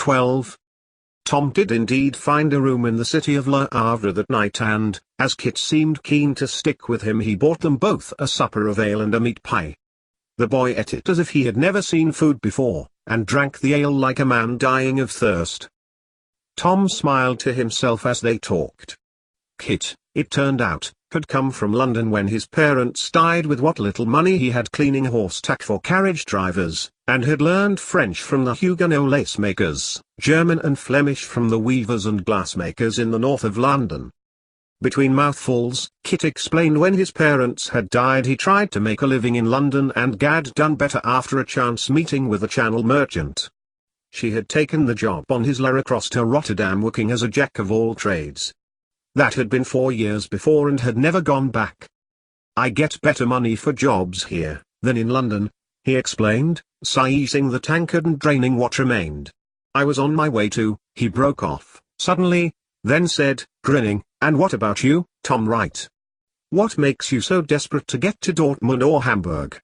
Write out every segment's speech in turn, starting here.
12. Tom did indeed find a room in the city of Le Havre that night and, as Kit seemed keen to stick with him, he bought them both a supper of ale and a meat pie. The boy ate it as if he had never seen food before, and drank the ale like a man dying of thirst. Tom smiled to himself as they talked. Kit, it turned out, had come from London when his parents died with what little money he had cleaning horse tack for carriage drivers, and had learned French from the Huguenot lace makers, German and Flemish from the weavers and glassmakers in the north of London. Between mouthfuls, Kit explained when his parents had died he tried to make a living in London and had done better after a chance meeting with a Channel merchant. She had taken the job on his lorry across to Rotterdam working as a jack of all trades. That had been 4 years before and had never gone back. I get better money for jobs here than in London, he explained, sizing the tankard and draining what remained. I was on my way to, he broke off, suddenly, then said, grinning, and what about you, Tom Wright? What makes you so desperate to get to Dortmund or Hamburg?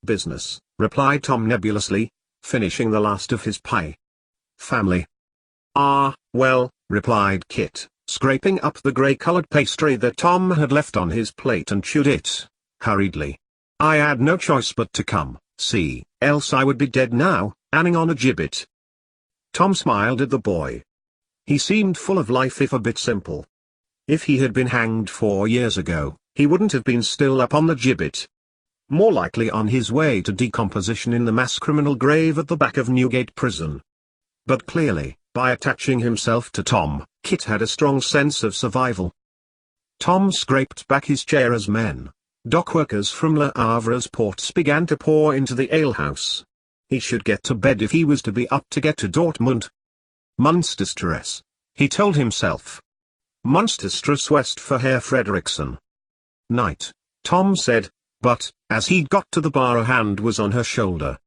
Business, replied Tom nebulously, finishing the last of his pie. Family. Ah, well, replied Kit, scraping up the grey-coloured pastry that Tom had left on his plate and chewed it, hurriedly. I had no choice but to come, see, else I would be dead now, hanging on a gibbet. Tom smiled at the boy. He seemed full of life if a bit simple. If he had been hanged 4 years ago, he wouldn't have been still up on the gibbet. More likely on his way to decomposition in the mass criminal grave at the back of Newgate Prison. But clearly, by attaching himself to Tom, Kit had a strong sense of survival. Tom scraped back his chair as men, dockworkers from Le Havre's ports, began to pour into the alehouse. He should get to bed if he was to be up to get to Dortmund. Munsterstrasse, he told himself. Munsterstrasse west for Herr Frederickson. Night, Tom said, but, as he'd got to the bar, a hand was on her shoulder.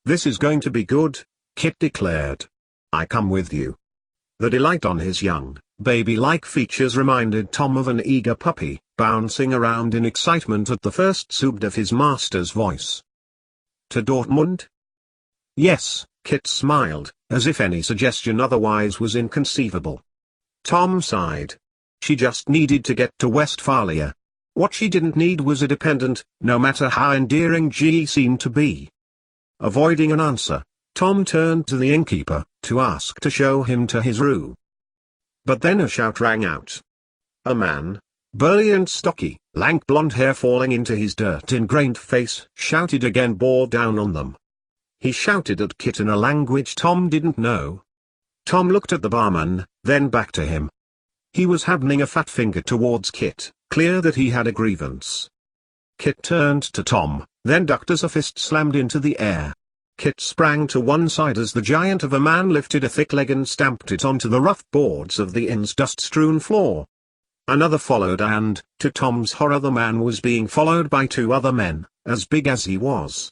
This is going to be good, Kit declared. I come with you. The delight on his young, baby-like features reminded Tom of an eager puppy, bouncing around in excitement at the first sound of his master's voice. To Dortmund? Yes, Kit smiled, as if any suggestion otherwise was inconceivable. Tom sighed. She just needed to get to Westphalia. What she didn't need was a dependent, no matter how endearing G seemed to be. Avoiding an answer, Tom turned to the innkeeper, to ask to show him to his room. But then a shout rang out. A man, burly and stocky, lank blonde hair falling into his dirt-ingrained face, shouted again, bore down on them. He shouted at Kit in a language Tom didn't know. Tom looked at the barman, then back to him. He was having a fat finger towards Kit, clear that he had a grievance. Kit turned to Tom, then ducked as a fist slammed into the air. Kit sprang to one side as the giant of a man lifted a thick leg and stamped it onto the rough boards of the inn's dust-strewn floor. Another followed and, to Tom's horror, the man was being followed by 2 other men, as big as he was.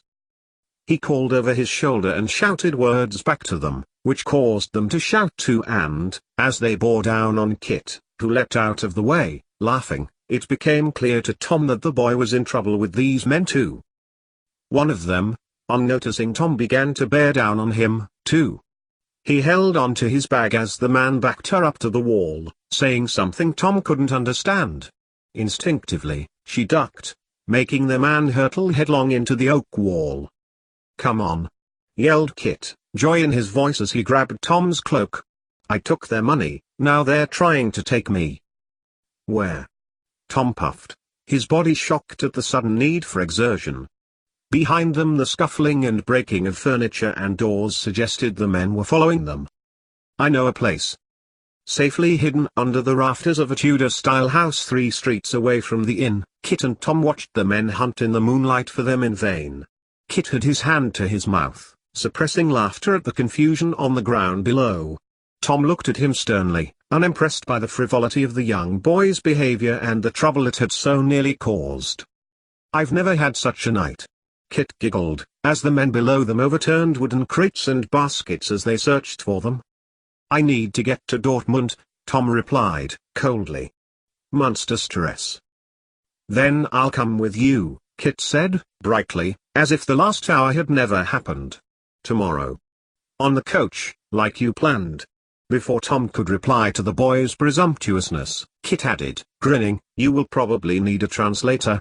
He called over his shoulder and shouted words back to them, which caused them to shout too, and, as they bore down on Kit, who leapt out of the way, laughing, it became clear to Tom that the boy was in trouble with these men too. One of them, on noticing Tom, began to bear down on him, too. He held on to his bag as the man backed her up to the wall, saying something Tom couldn't understand. Instinctively, she ducked, making the man hurtle headlong into the oak wall. Come on! Yelled Kit, joy in his voice as he grabbed Tom's cloak. I took their money, now they're trying to take me. Where? Tom puffed, his body shocked at the sudden need for exertion. Behind them the scuffling and breaking of furniture and doors suggested the men were following them. I know a place. Safely hidden under the rafters of a Tudor-style house 3 streets away from the inn, Kit and Tom watched the men hunt in the moonlight for them in vain. Kit had his hand to his mouth, suppressing laughter at the confusion on the ground below. Tom looked at him sternly, unimpressed by the frivolity of the young boy's behavior and the trouble it had so nearly caused. I've never had such a night. Kit giggled, as the men below them overturned wooden crates and baskets as they searched for them. I need to get to Dortmund, Tom replied, coldly. Munsterstrasse. Then I'll come with you, Kit said, brightly, as if the last hour had never happened. Tomorrow. On the coach, like you planned." Before Tom could reply to the boy's presumptuousness, Kit added, grinning, "You will probably need a translator,